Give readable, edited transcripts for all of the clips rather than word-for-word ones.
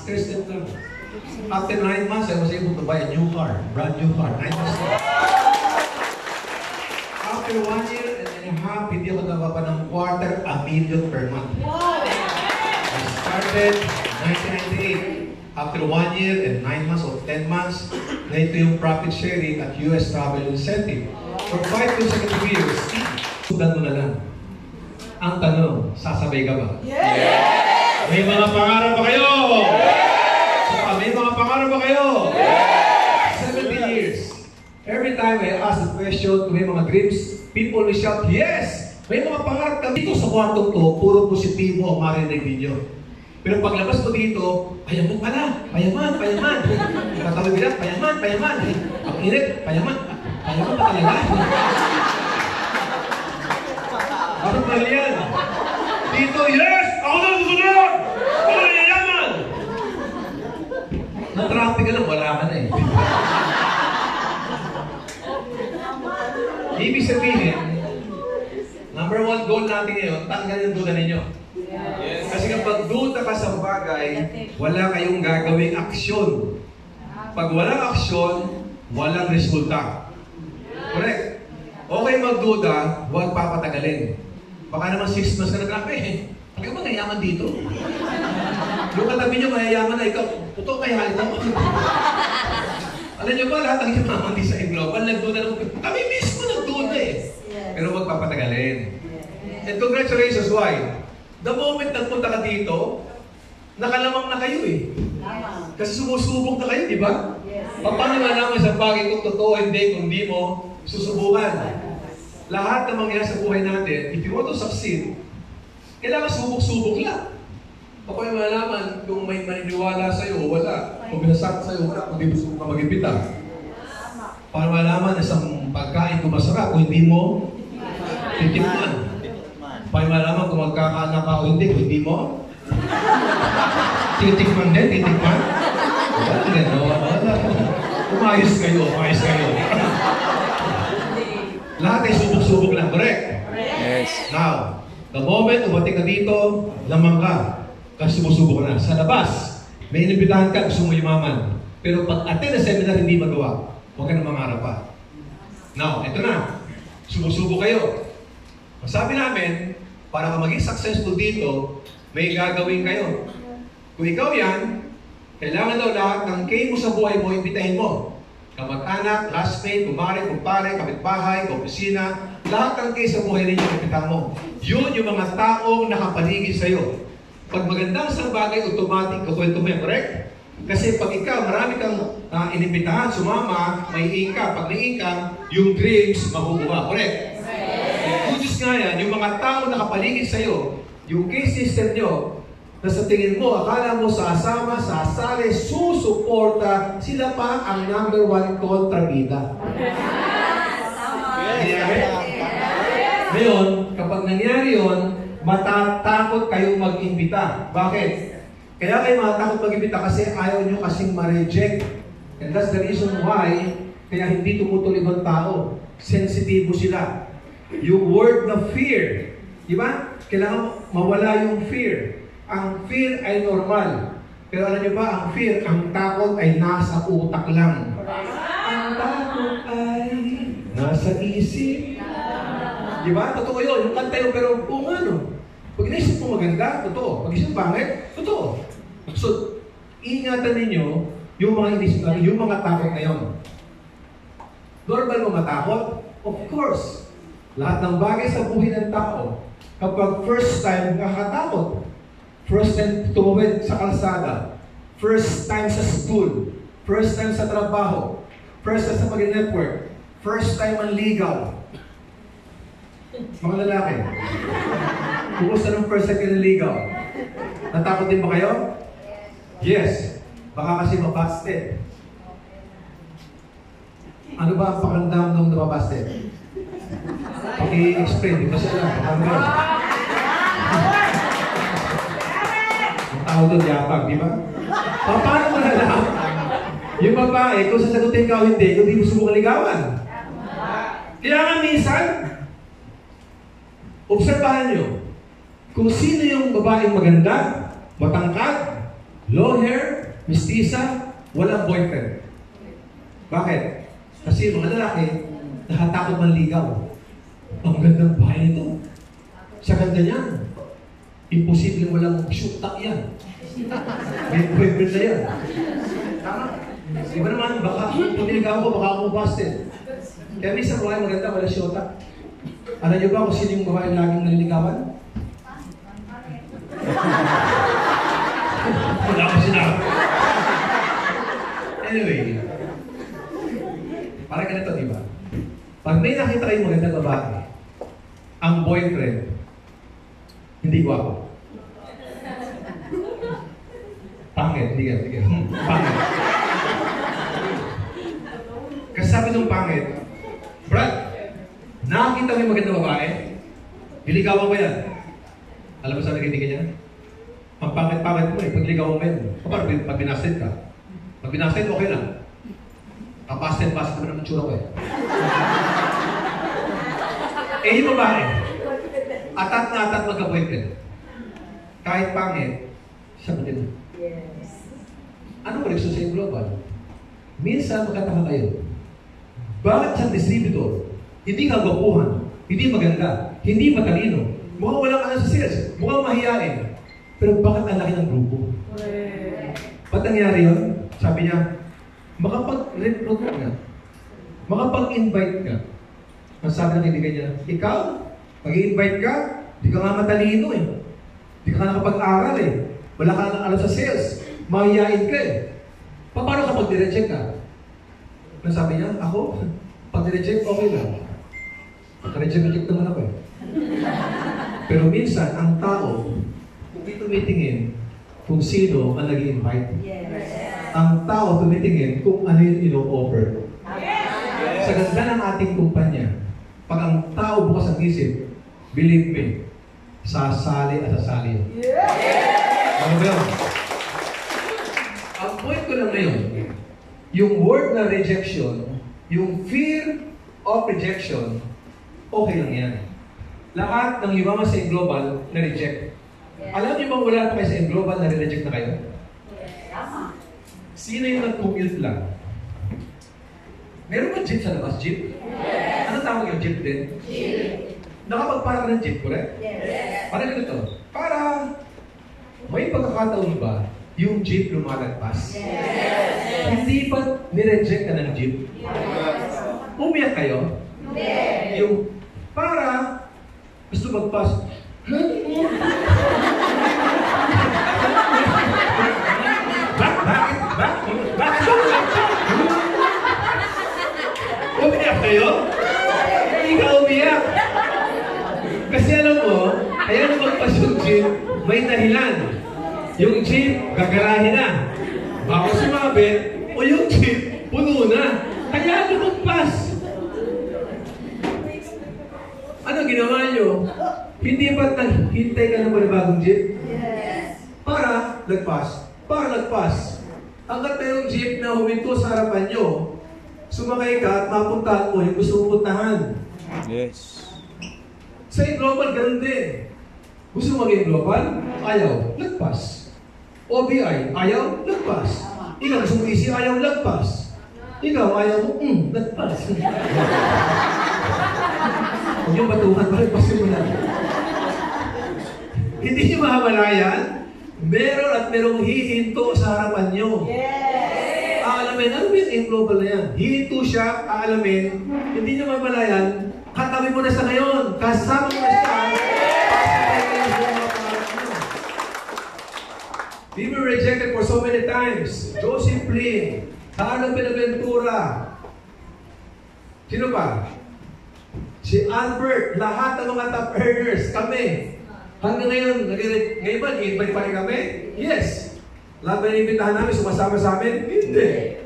Stress lang. After 9 months, I was able to buy a new car. Brand new car. 9 months. After 1 year and a half, hindi ako nababa ng $250,000 per month. I started 1998. After 1 year and 9 months or 10 months, na ito yung profit sharing at US Travel Incentive. For 5 consecutive years, sundan mo na lang. Ang tanong, sasabay ka ba? Yes! May mga pangarap ba kayo? Yes! May mga pangarap ba kayo? Yes! 17 years. Every time I ask the question to may mga dreams, people will shout, yes! May mga pangarap ka dito sa kwartong to, puro positibo ang marinig ninyo. Pero paglabas mo dito, payaman pala, payaman, payaman. Katawag nila, payaman, payaman. Ang init, payaman. Payaman pa talaga. Bakit ba yan? Dito, yes! Ako na susunod! Ako na yayaman! Na-traffic ka lang, wala ka na eh. Ibig sabihin, number 1 goal natin ngayon, tanggal yung duda ninyo. Yes. Kasi kapag duda ka sa bagay, wala kayong gagawing aksyon. Pag walang aksyon, walang resulta. Correct? Okay magduda, huwag papatagalin. Baka naman 6 months ka na grabe eh. Bakit ba mayayaman dito? Yung katabi nyo mayayaman na ikaw, puto kaya ito. Alam nyo ba, lahat ang yumaman di sa Global, nagduda na kami mismo nagduda eh. Pero huwag papatagalin. And congratulations, why? The moment nagpunta ka dito, nakalamang na kayo eh. Kasi sumusubok na kayo, di ba? Paano naman sa bagay kung totoo, hindi, kung di mo susubukan? Lahat ng mangyayari sa buhay natin, if you want to succeed, kailangan subok-subok lang. Paano malaman kung may maniniwala sa'yo o wala? Kung binasakit sa'yo o wala, kung di mo ka mag-impita. Para malaman na isang pagkain kung masarap, kung hindi mo titikman. Para malaman kung magkakaanak ka o hindi, kung hindi mo titikman din, titikman. Wala, wala. Umayos kayo, umayos kayo. Lahat ay subok-subok lang, correct? Yes. Now, the moment umating ka dito, lamang ka. Kasi sumusubok ka na. Sa labas, may inibitahan ka, gusto mo yumaman. Pero pag attend na seminar, hindi magawa. Huwag ka na mangarap pa. Now, ito na. Sumusubok kayo. Sabi namin, para ka maging successful dito, may gagawin kayo. Kung ikaw yan, kailangan daw lahat ng kay mo sa buhay mo, imbitahin mo. Kamag-anak, classmate, kumare, kumpare, kapitbahay, kaopisina, lahat ng kay sa buhay ninyo, imbitahan mo. Yun yung mga taong nakapaligid sa'yo. Pag magandang isang bagay, automatic, kakwento mo yan, correct? Kasi pag ikaw, marami kang inimbitahan, sumama, may income. Pag may income, yung dreams, makukuha, correct? Kudus nga yan, yung mga tao nakapaligid sa'yo, yung case system nyo, na sa tingin mo, akala mo sasama, sasali, susuporta, sila pa ang number 1 kontrabida. Ngayon, kapag nangyari yun, matatakot kayong mag-imbita. Bakit? Kaya kayo matatakot mag-imbita kasi ayaw nyo kasing ma-reject. And that's the reason why kaya hindi tumutuloy ang tao. Sensitibo sila. Yung word na fear, di ba? Kailangan mawala yung fear. Ang fear ay normal. Pero alam niyo ba, ang fear, ang takot ay nasa utak lang. Ang takot ay nasa isip. Di ba? Totoo yun. Yung kanta yun, pero kung ano. Pag inaisip mo maganda, totoo. Pag isip pangit, totoo. So, ingatan ninyo yung mga inisip natin, yung mga takot na yun. Normal mo matakot? Of course. Lahat ng bagay sa buhay ng tao, kapag first time nakakatakot, first time tumawid sa kalsada, first time sa school, first time sa trabaho, first time sa mag-network, first time manligaw. Mga lalaki, kumusta nung first time kaniligaw? Natakot din ba kayo? Yes. Baka kasi mabasted. Ano ba ang pakandam nung nababasted? Paki-explain, di ba sila? Pakandam. Ang tao doon, yapag, di ba? Paano mo na lang? Yung babae, kung sasagutin ka o hindi, kung di mo subukang ligawan. Kaya nga minsan, obserbahan nyo, kung sino yung babaeng maganda, matangkad, long hair, Mistisa, walang boyfriend. Bakit? Kasi mga lalaki, nakatakot manligaw. Ang gandang bahay nito. Sa ganda niyan. Imposible walang shoot-up yan. May boyfriend na yan. Tama. Iba naman, baka kung niligaw ko, baka ako busted. Kaya minsan babae maganda, wala shoot-up. Alam niyo ba kung sino yung babae laging naliligawan? Wala ko sinabi. Anyway, para ganito, di ba? Pag may nakita kayong magandang babae, ang boyfriend, hindi gwapo. Pangit, hindi ka. Pangit. Kasi sabi ng pangit, Brad, nakakita mo yung magandang babae? Niligawan mo yan. Alam mo saan nakitigin niya? Ang pangit-pangit mo eh, pag niligawan mo yan. Kapag pag binasted ka, pag binasted, okay lang. Kapasted naman ang tsura ko eh. Eh, yung babae, atat na atat magka-boyfriend. Kahit pangit, sagutin mo. Yes. Ano koleksyon sa global? Minsan magkataka kayo. Bakit sa distributor, hindi kagwapuhan, hindi maganda, hindi matalino, mukhang walang ano sa sales, mukhang mahihain, pero bakit ang laki ng grupo? Ba't nangyari yun? Sabi niya, makapag-recruit ka, makapag-invite ka. Ang sabi ng kaibigan niya, ikaw, mag-i-invite ka, di ka nga matalino eh. Di ka nga nakapag-aral eh. Wala ka nang alam sa sales. Mahihain ka eh. Paano kapag direject ka? Ang sabi niya, ako, pag direject, okay lang. Pag-reject naman ako eh. Pero minsan, ang tao, hindi tumitingin kung sino ang nag-i-invite. Yes. Ang tao tumitingin kung ano yung ino-offer. Yes. Sa ganda ng ating kumpanya, pag ang tao bukas ang isip, believe me, sasali at sasali yun. Yes. Ano ba yun? Ang point ko lang ngayon, yung word na rejection, yung fear of rejection, okay lang yan. Lahat ng yumaman sa global na reject. Alam niyo bang wala pa kayo sa global na reject na kayo? Tama. Sino yung nag-commute lang? Meron ba jeep sa labas? Jeep? Yes. Ano tawag yung jeep din? Jeep. Nakapagpara ka ng jeep, correct? Yes. Para ganito, para may pagkakataon ba yung jeep lumalagpas? Yes. Hindi ba nireject ka ng jeep? Yes. Umiyak kayo? Yes. Yung para gusto magpas. Bakit? Umiyak kayo? Hindi ka umiyak. Kasi alam mo, kaya nung magpas yung jeep, may dahilan. Yung jeep, gagarahin na. Baka sumabit, o yung jeep, puno na. Kaya lumagpas. Ano ginawa nyo? Hindi ba't naghintay ka ng panibagong jeep? Yes. Para lagpas. Para lagpas. Hanggat na yung jeep na huminto sa harapan nyo, sumakay ka at mapuntahan mo yung gusto mong puntahan. Yes. Sa global, ganun din. Gusto mo maging global? Ayaw. Lagpas. OBI, ayaw. Lagpas. Ikaw gusto mo easy, ayaw. Lagpas. Ikaw, ayaw mo, lagpas. Huwag yung batuhan, malagpasin mo lang. Hindi nyo mahamalayan, meron at merong hihinto sa harapan nyo. Yes. Aalamin, ano ba yung global na yan? Hihinto siya, aalamin, hindi nyo mamalayan, katabi mo na sa ngayon, kasama mo na siya, pasapay kayo sa mga pangarap mo. We were rejected for so many times. Joseph Lee, Carlo Benaventura, sino pa? Si Albert, lahat ng mga top earners, kami. Hanggang ngayon, ngayon ba, i-invite pa rin kami? Yes. Lahat ba inimbitahan namin, sumasama sa amin? Hindi.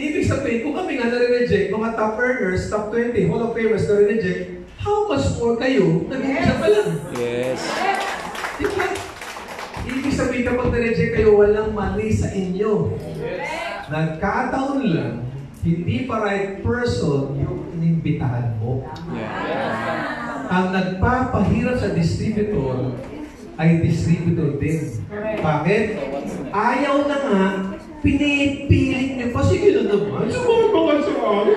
Ibig sabihin, kung kami nga nare-reject, mga top earners, top 20, Hall of Famers nare-reject, how much more kayo, nag-iisa pa lang? Yes. Diba? Ibig sabihin, kapag nare-reject kayo, walang mali sa inyo. Nagkataon lang, hindi pa right person yung inimbitahan mo. Yeah. Ang nagpapahirap sa distributor ay distributor din. Bakit? Ayaw na nga Pinipilit niyo pa, sige na naman, sumama ka sa akin.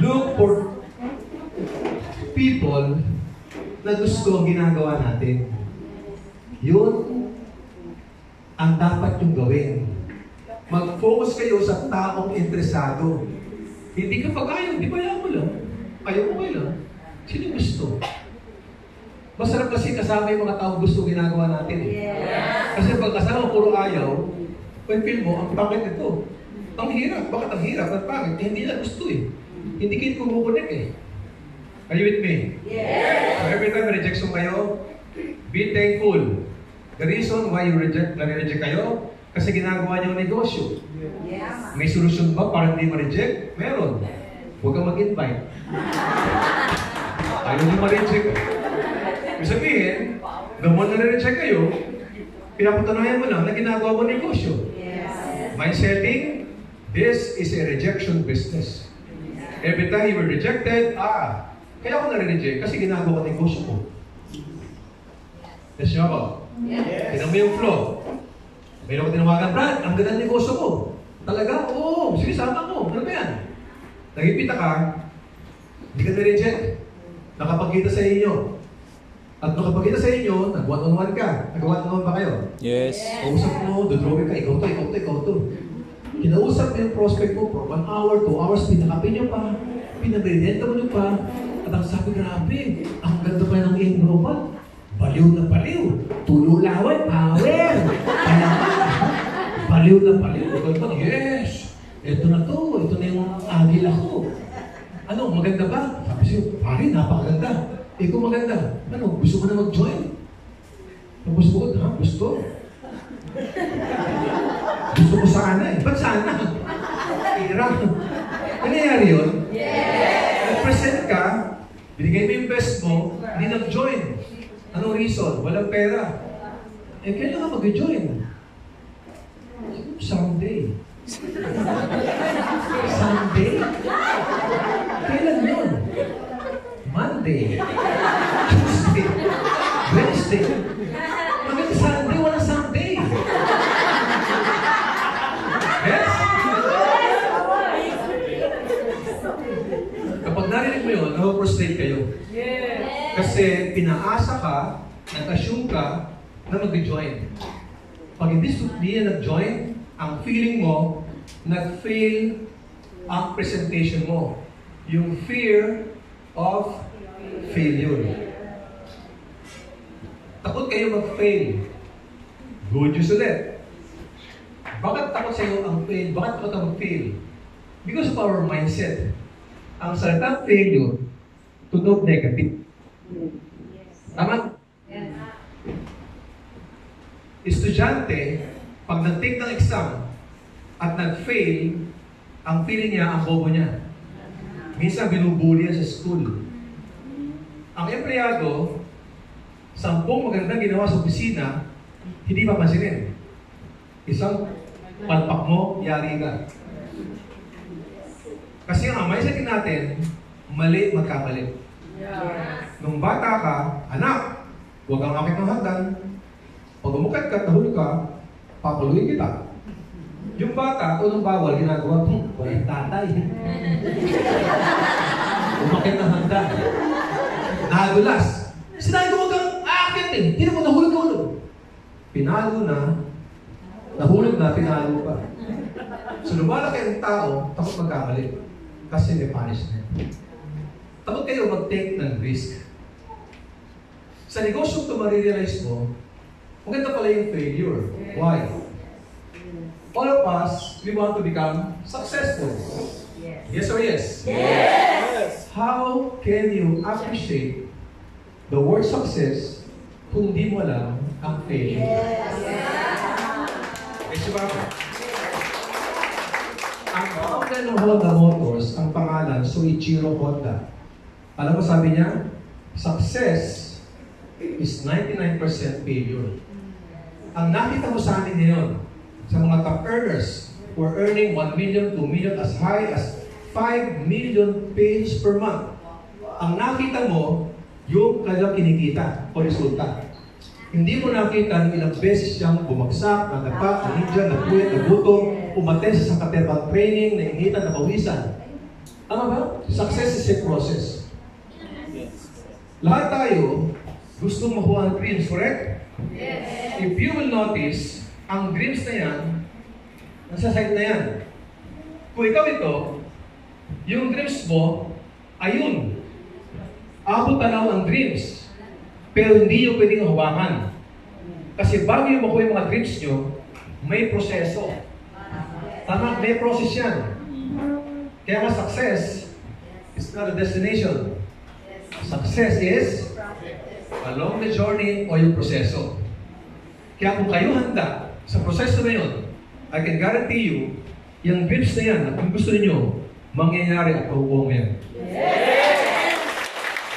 Look for people na gusto ang ginagawa natin. Yun ang dapat yung gawin. Mag-focus kayo sa taong interesado. Hindi ka pag-ayaw, di ba ayaw mo lang? Ayaw mo kayo lang? Sino gusto? Masarap kasi kasama yung mga taong gusto ginagawa natin eh. Kasi pag kasama puro ayaw, when feel mo, ang pangit ito. Ang hirap. Bakit ang hirap? Ang pangit? Eh, hindi na gusto eh. Hindi kayo kumukunik eh. Are you with me? Yes! So every time rejection kayo, be thankful. The reason why you nare-reject kayo, kasi ginagawa niyo ang negosyo. Yes! May solusyon ba para hindi ma-reject? Meron. Huwag kang mag-invite. Ayaw niyo ma-reject. Ibig sabihin, the more na nare-reject kayo, pinapatunayan mo lang na ginagawa mo ang negosyo. Yes! My setting, this is a rejection business. Every time you were rejected, kaya ako nare-reject kasi ginagawa ko ang negosyo ko. Yes, niyo ako? Yes! Tinan mo yung flow. Mayroon ko tinawagan, Brad, ang ganda ng negosyo ko. Talaga? Oo, sige, sama ko. Ano ba yan? Nagipita ka, hindi ka na-reject. Nakapagkita sa inyo. At nakapagkita sa inyo, nag-one-on-one ka. Nag-one-on-one ba kayo? Yes. Kausap mo, dodrawing ka, ikaw to. Kinausap mo yung prospect mo for 1 hour, 2 hours, pinakapin nyo pa, pinabrilenta mo nyo pa. At ang sabi, grabe, ang ganda pa ng end robot. Baliw na baliw. Tulo laway, power. Kaya baliw na baliw. Yes. Ito na to. Ito na yung agila ko. Ano, maganda ba? Sabi siya, pare, napakaganda. Ikaw maganda. Ano, gusto mo na mag-join? Tapos bukod, ha? Gusto? Gusto ko sana eh. Ba't sana? Ira. Nangyayari yun? Yes! Nag-present ka, binigay mo yung best mo, hindi nag-join. Anong reason? Walang pera. Eh, kailan ka mag-join? Someday. Someday? Kailan yun? Monday. Tuesday. Wednesday. Hanggang Sunday, walang Sunday. Yes? Kapag narinig mo yun, na-frustrate kayo. Kasi pinaasa ka, nag-assume ka na mag-join. Pag hindi nag-join, ang feeling mo, nag-fail ang presentation mo. Yung fear of failure. Takot kayo mag-fail. Good news ulit. Bakit takot sa'yo ang fail? Bakit takot ang mag-fail? Because of our mindset. Ang salitang failure, tunog negative. Tama? Estudyante, pag nag-take ng exam at nag-fail, ang feeling niya, ang bobo niya. Minsan binubuli sa school. Ang empleyado, 10 magandang ginawa sa opisina, hindi papansinin. Isang palpak mo, yari ka. Kasi ang mindset natin, mali, magkamali. Nung bata ka, anak, huwag kang akit ng hagdan. Pag umukat ka, tahul ka, papaluin kita. Yung bata, unang bawal, ginagawa, walang tatay. Umakit ng hagdan. Nadulas. Sinabi ko, huwag kang akit eh. Hindi mo nahulog. Pinalo na, nahulog na, pinalo pa. So lumalaki ang tao, takot magkamali. Kasi may punishment. Takot kayo mag-take ng risk. Sa negosyo ito, marirealize mo, maganda pala yung failure. Why? All of us, we want to become successful. Yes or yes? Yes! How can you appreciate the word success kung di mo alam ang failure? Yes, ba? Ang founder ng Honda Motors, ang pangalan, Soichiro Honda. Alam mo sabi niya, success is 99% failure. Ang nakita mo sa amin ngayon, sa mga top earners who are earning 1 million, 2 million, as high as 5 million pesos per month. Ang nakita mo, yung kanyang kinikita o resulta. Hindi mo nakita ng ilang beses siyang bumagsak, nadapa, nanidya, nagpuwet, nagutom, umaten sa katebang training, naingitan, napawisan. Tama ba? Success is a process. Lahat tayo gustong makuha ang dreams, correct? Yes. If you will notice, ang dreams na yan, nasa side na yan. Kung ikaw ito, yung dreams mo, ayun. Abot tanaw ang dreams. Pero hindi yung pwedeng hawakan. Kasi bago yung makuha yung mga dreams nyo, may proseso. Tama, may process yan. Kaya nga success is not a destination. Success is along the journey o yung proseso. Kaya kung kayo handa sa proseso na yun, I can guarantee you, yung dreams na yan, at kung gusto niyo, mangyayari at makukuha mo yan.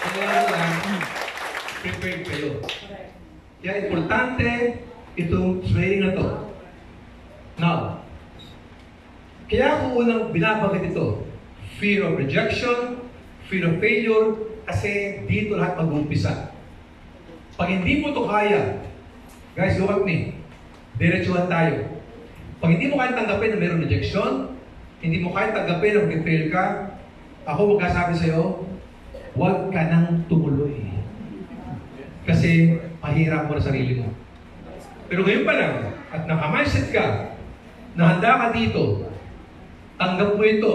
Kaya lang, prepared kayo. Kaya importante itong training na to. Now, kaya ako unang binabagit ito, fear of rejection, fear of failure, kasi dito lahat mag-uumpisa. Pag hindi mo ito kaya, guys, look at me, diretsuhan tayo. Pag hindi mo kaya tanggapin na mayroong rejection, hindi mo kaya tanggapin na mag-fail ka, ako magkasabi sa'yo, huwag ka nang tumuloy. Kasi mahirap mo na sarili mo. Pero ngayon pa lang, at naka-mindset ka, na handa ka dito, tanggap mo ito.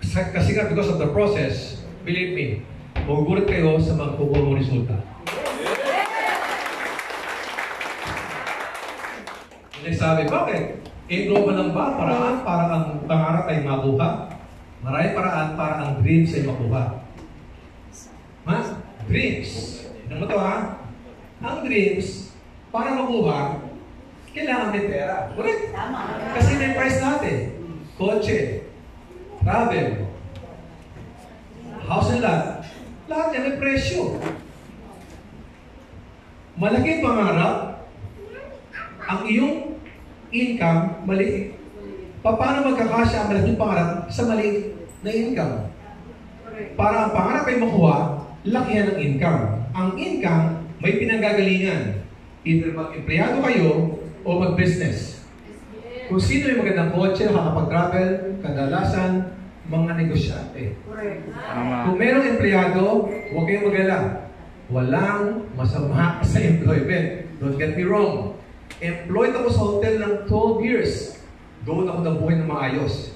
Kasi nga, because of the process, believe me, magugulat kayo sa magkukuha mo resulta. Nagsabi, bakit? Global lang ba paraan para ang pangarap ay makuha? Maraming paraan para ang dreams ay makuha. Mas? Dreams. Ano mo ito ha? Ang dreams, para makuha, kailangan may pera. Correct? Kasi may price natin. Kotse, travel, house and lot, lahat yan may presyo. Malaking pangarap, ang iyong income, maliit. Paano magkakasya ang malaking pangarap sa maliit na income? Para ang pangarap ay makuha, lakihan ang income. Ang income, may pinanggagalingan. Either mag-empleyado kayo o mag-business. Kung sino yung magandang kotse, nakakapag-travel, kadalasan, mga negosyante. Kung merong empleyado, huwag kayong mag-alala. Walang masama sa employment. Don't get me wrong. Employed ako sa hotel ng 12 years. Doon ako nabuhay ng maayos.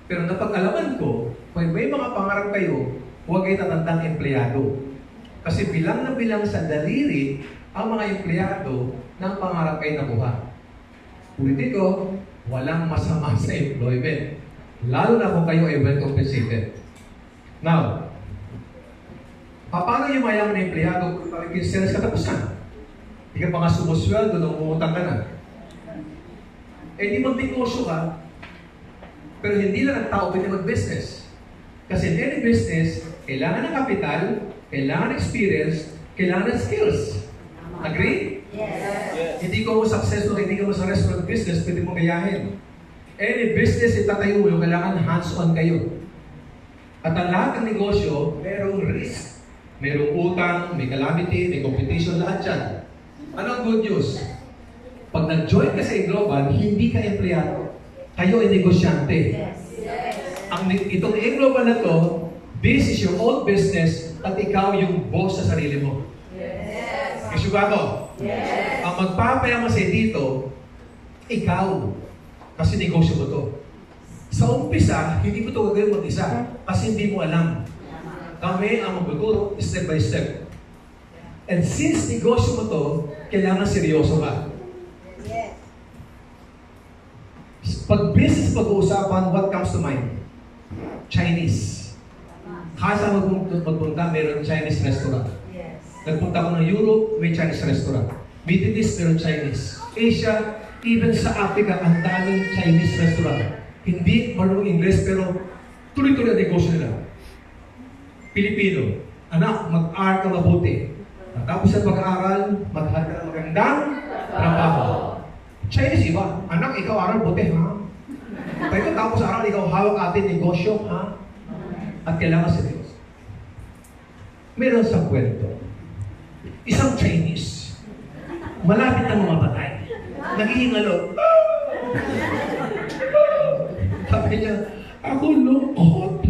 Pero napag-alaman ko, kung may mga pangarap kayo, huwag kayo tatandang empleyado. Kasi bilang na bilang sa daliri ang mga empleyado ng pangarap kayo nakuha. Politiko, walang masama sa employment. Lalo na kung kayo ay well compensated. Now, paano yung mayaman na empleyado kung pag-sales katapusan? Hindi ka pa nga sumusweldo nung umutang ka na. Eh di mag-negosyo ka, pero hindi lang ang tao pwede mag-business. Kasi in any business, kailangan ng kapital, kailangan ng experience, kailangan ng skills. Agree? Yes. Hindi ko successful, hindi ka mo sa restaurant business, pwede mo gayahin. Any business itatayo mo, kailangan hands-on kayo. At ang lahat ng negosyo, merong risk. Merong utang, may calamity, may competition, lahat yan. Ano ang good news? Pag nag-join ka sa global, hindi ka empleyado. Kayo ay negosyante. Itong global na to, this is your own business at ikaw yung boss sa sarili mo. Kasi ba ako? Ang magpapayaman sa'yo dito, ikaw. Kasi negosyo mo to. Sa umpisa, hindi mo ito gagawin mag-isa kasi hindi mo alam. Kami ang magtuturo step by step. And since negosyo mo to, kailangan seryoso ka. Pag business pag-uusapan, what comes to mind? Chinese. Kasa magpunta, mayroon Chinese restaurant. Nagpunta ko ng Europe, may Chinese restaurant. Middle East, mayroon Chinese. Asia, even sa Africa, ang daming Chinese restaurant. Hindi marunong English, pero tuloy-tuloy ang negosyo nila. Pilipino, anak, mag-art ka mabuti. Tapos sa pag-aaral, maghanap ka ng magandang trabaho. Chinese iba, anak, ikaw aral buti, ha? Pero tapos aral, ikaw hawak atin negosyo, ha? At kailangan sa Diyos. Meron sa kwento. Isang Chinese, malapit na mamamatay. Naghihingalo. Sabi niya, ako lungkot.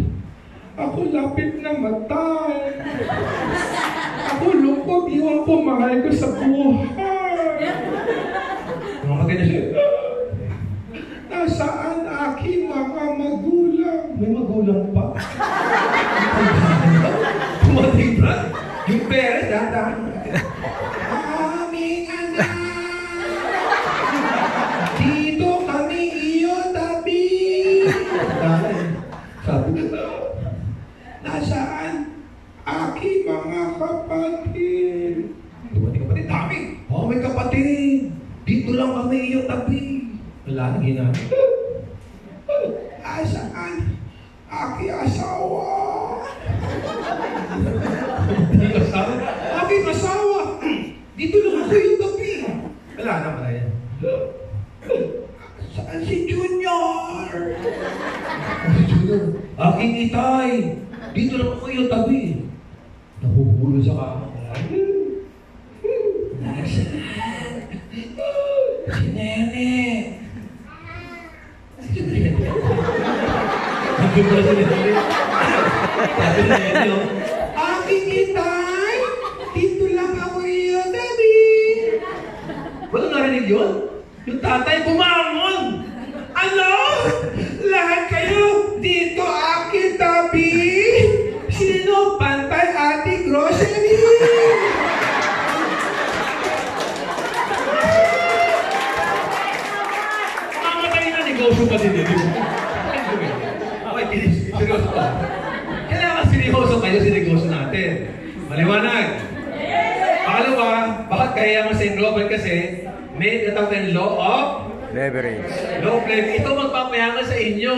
Ako lapit na matay. Ako lungkot, iwan ko mahal ko sa buhay. Mga ganyan siya. Nasaan aking mga magulang? May magulang pa? Tumatibra. Yung parents, dahan-dahan. Aming anak! Dito kami iyo tabi! Sabi ko, nasaan aking mga kapatid? Dumating kapatid, dami! Oh, may kapatid! Dito lang kami iyo tabi! Wala na ginamit. Asaan aking asawa? Aking asawa! Dito lang ako yung gabi. Wala na pala yan. Saan si Junior? Aking itay! Dito lang ako yung tabi. Nahuhulo sa kama. Nasaan? Si Nene! Si Nene. Nagpunta si Nene. Sabi na Nene, aking itay! Dito lang ako yung tabi. Walang narinig yun? Yung tatay bumangon! Ano? Lahat kayo dito aking tabi? Sino pantay ating grocery? Mamatay na negosyo pa din yun. Okay, seryoso pa. Kailangan seryoso kayo sa negosyo natin. Maliwanag. Pangalawa, bakit kaya sa global kasi may natawag law of Leverage. law of leverage. Ito magpapayaman sa inyo.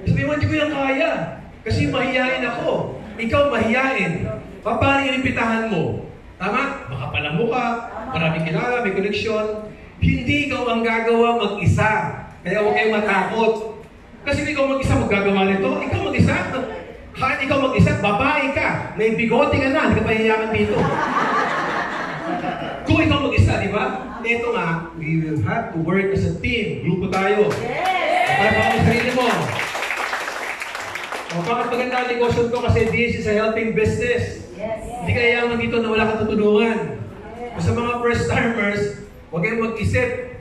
Sabi mo, hindi ko yung kaya. Kasi mahihain ako. Ikaw mahihain. Paano inipitahan mo? Tama? Makapalang mukha, maraming kilala, may koneksyon. Hindi ikaw ang gagawa mag-isa. Kaya huwag kayong matakot. Kasi ikaw mag-isa maggagawa nito. Ikaw mag-isa. Kahit ikaw mag-isa, babae ka. May bigote ka na. Hindi ka pahihayan dito. Kung ikaw mag-isa, di ba? Ito nga, we will have to work as a team. Grupo tayo. Para sa sarili mo. Bakit maganda ang negosyo ko? Kasi this is a helping business. Hindi kaya yaman dito na wala kang tutulungan. Sa mga first timers, huwag kayong mag-isip.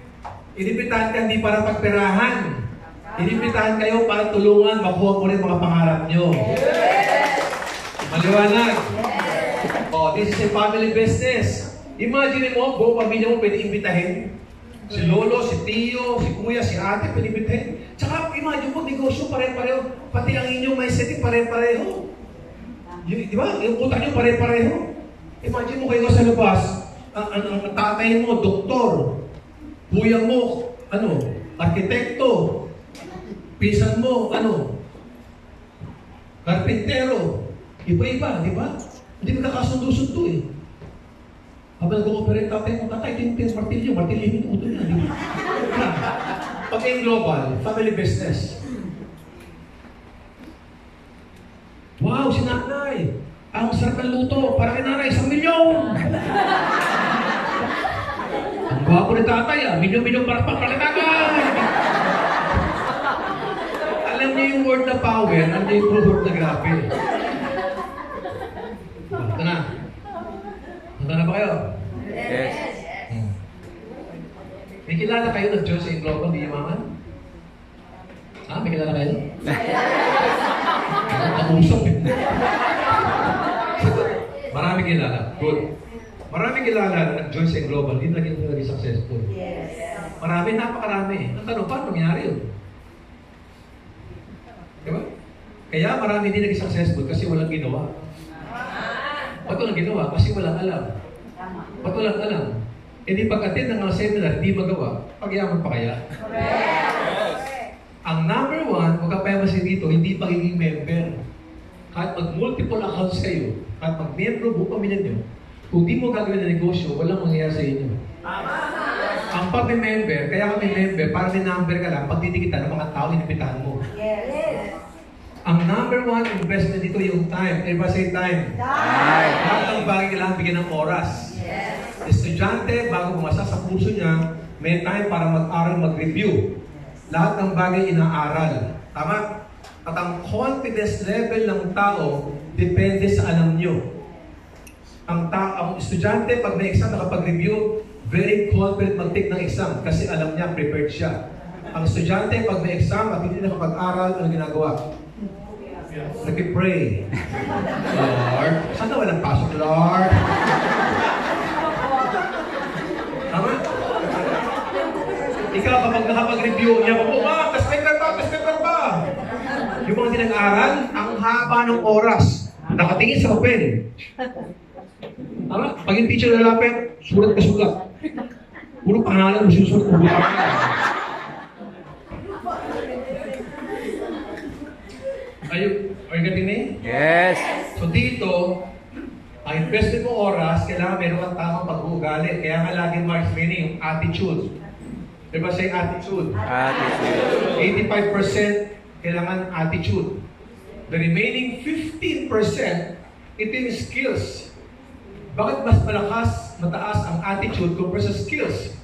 Inibitahan ka hindi para pagperahan. Inibitahan kayo para tulungan, makuha mo rin mga pangarap nyo. Maliwanag. Oh, this is a family business. Imagine mo, buong pamilya mo pwede imbitahin. Si lolo, si tiyo, si kuya, si ate, pwede imbitahin. Tsaka imagine mo, negosyo pare-pareho. Pati ang inyong mindset, pare-pareho. Di ba? Yung utak nyo pare-pareho. Imagine mo kayo sa labas, ang tatay mo, doktor. Kuya mo, arkitekto. Pinsan mo, karpintero. Iba-iba, di ba? Hindi ka nakasundo-sundo eh. Habang nag-ooperate tatay mo, martilyo yung uto niya, di ba? Pag yung global, family business. Wow, si nanay! Ang sarap ng luto, para kay nanay, 1 milyon! Ang gwapo ni tatay, milyon-milyon para pagkakatagan! Alam niyo yung word na power, alam niyo yung word na grabe. Ito na. Punta na ba kayo? Yes. May kilala kayo ng Diyos sa Global, di yaman? May kilala kayo? Ang usap eh. Marami kilala. Good. Marami kilala ng Diyos sa Global, hindi naging successful. Marami, napakarami. Ang tanong, paano nangyari yun? Diba? Kaya marami hindi naging successful kasi walang ginawa. Ba't walang ginawa? Kasi walang alam. Ba't walang alam? E di pag-attend ng mga seminar, hindi magawa, pagyaman pa kaya? Ang number 1, huwag kapayaman dito, hindi pagiging member. Kahit mag-multiple accounts kayo, kahit mag-membro buong pamilya nyo, kung di mo gagawin na negosyo, walang mangyayari sa inyo. Ang pag-member, kaya kami member, para may number ka lang, pagdidikitan ng mga tao, inipitahan mo. Ang number one investment dito yung time. Everybody say time. Time. Lahat ng bagay kailangan bigyan ng oras. Estudyante, bago bumasa sa kurso niya, may time para mag-aral, mag-review. Lahat ng bagay inaaral. Tama? At ang confidence level ng tao, depende sa alam nyo. Ang estudyante, pag may exam, nakapag-review, very confident mag-take ng exam kasi alam niya, prepared siya. Ang estudyante, pag may exam at hindi nakapag-aral, ano ginagawa? Nag-pray. Lord, sana walang pasok, Lord. Tama? Ikaw, kapag nakapag-review niya, kas paper pa. Yung mga hindi nag-aral, ang haba ng oras. Nakatingin sa papel. Tama? Pag yung teacher lalapit, sulat ka sulat. Puro pangalan mo sinusulat mo. Are you getting me? Yes. So dito, ang investment mo oras, kailangan meron kang tamang pag-uugali. Kaya nga laging Mark's training, yung attitude. Diba say attitude? Attitude. 85% kailangan attitude. The remaining 15%, ito yung skills. Bakit mas mataas ang attitude compared sa skills?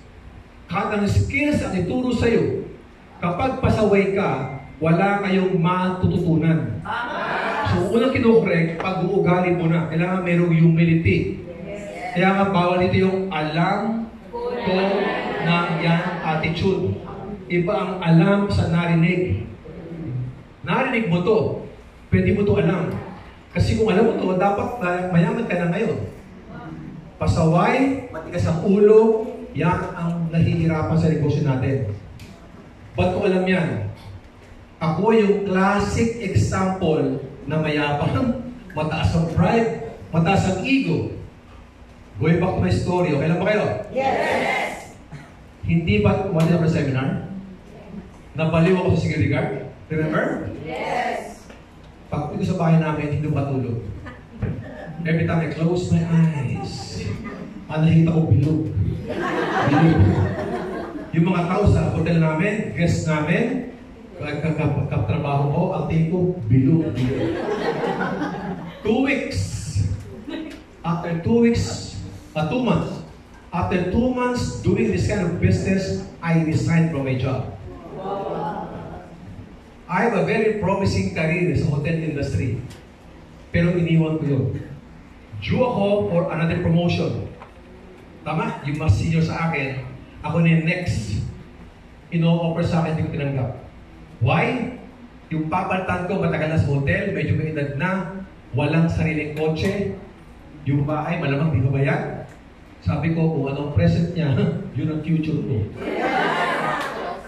Kahit ang skills ang ituro sa'yo, kapag pasaway ka, wala kayong matututunan. So, unang kinukorek, pag-uugali mo na, kailangan merong humility. Kaya nga, bawal dito yung alam ko na yan attitude. Iba ang alam sa narinig. Narinig mo to, pwede mo to alam. Kasi kung alam mo to, dapat mayaman ka na ngayon. Pasaway, matigas ang ulo, yan ang nahihirapan sa negosyo natin. Ba't ko alam yan? Ako yung classic example na mayabang, mataas ang pride, mataas ang ego. Going back to my story, okay lang ba kayo? Yes! Hindi ba kumali ako sa seminar? Nabaliw ako sa security guard? Remember? Yes! Pag ko sa bahay namin, hindi ko matulog. Every time I close my eyes, nakita ko bilog. Bilog. Yung mga tao sa hotel namin, guests namin, kaptrabaho ko, ang tingin ko, bilog. 2 weeks. After 2 weeks, 2 months. After 2 months doing this kind of business, I resigned from my job. I have a very promising career sa hotel industry. Pero iniwan ko yun. Due ako for another promotion. Tama? Yung mas senior sa akin, ako na yung next. Ino-offer sa akin, hindi ko tinanggap. Why? Yung papalitan ko, matagal na sa hotel, medyo may edad na, walang sariling kotse, yung bahay, malamang di ba yan? Sabi ko, kung anong present niya, yun ang future ko.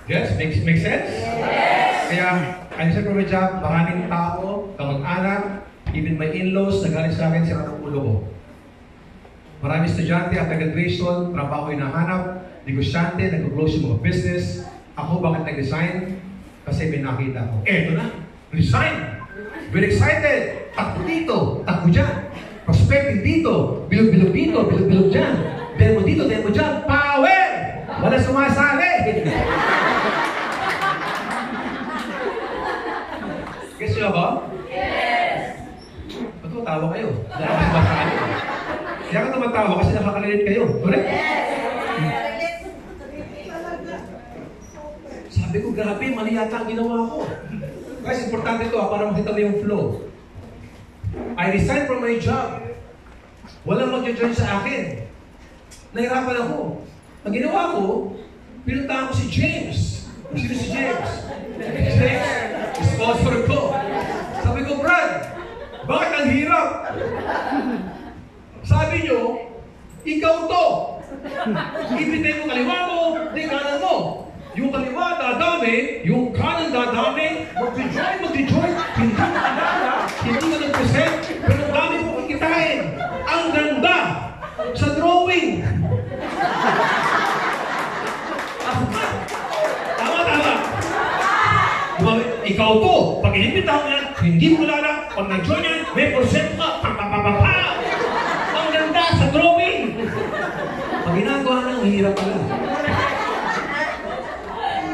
Yes? Make sense? Yes! Kaya, I said from my job, maraming tao, kamag-anak, even my in-laws, nagaling sa akin, sila ng ulo ko. Maraming estudyante, after graduation, trabaho hinahanap, negosyante, nag-close yung mga business. Ako, bakit nag-resign? Kasi may nakita ko. Eto na, resign! Very excited! Takbo dito, takbo dyan. Prospecting dito, bilog-bilog dito, bilog-bilog dyan. Demo dito, demo dyan. Power! Wala sumasali! Guess nyo ako? Yes! Ba't tumatawa kayo? Wala ka sumasali. Kaya ka tumatawa kasi nakaka-relate kayo. Correct? Yes! Sabi ko, grabe, mali yata ang ginawa ko. Guys, importante ito para makita mo yung flow. I resigned from my job. Walang mag-join sa akin. Nahirapan ako. Ang ginawa ko, pinuntahan ko si James. Sino si James? James, sponsor ko. Sabi ko, Brad, bakit ang hirap? Sabi nyo, ikaw to. Ibitay mo kaliwa mo, di kanan mo. Yung kaliwa dadami, yung kanan dadami, mag-join, hindi mo alala, hindi mo nag-present, pero ang dami mo kikitain. Ang ganda sa drawing. Tama. Ikaw to, pag inimbitahan mo yan, hindi mo alala, pag nag-join yan, may percent ka, Ang ganda sa drawing. Pag ginagawa na, mahirap pala.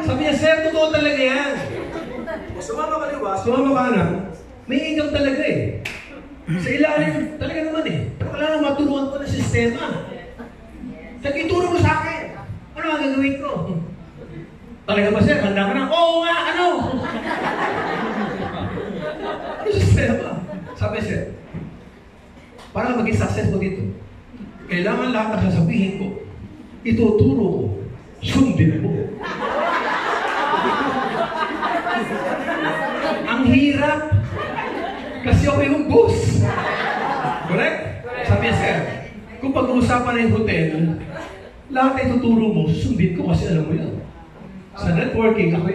Sabi niya, sir, totoo talaga yan. Sumama ka liwa, sumama ka na. May income talaga eh. Sa ilalim, talaga naman eh. Pero kailangan maturuan ko ng sistema. Ituro mo sa akin. Ano ang gagawin ko? Talaga ba sir? Handa ka na? Oo nga! Ano? Ano sistema? Sabi sir, para maging successful dito, kailangan lahat ng sasabihin ko, ituturo ko, sundin mo. Ang hirap. Kasi ako yung boss. Correct? Sabi niya, sir, kung pag-uusapan na yung hotel, lahat ay tuturo mo, susundin ko kasi alam mo yan. Sa networking, ako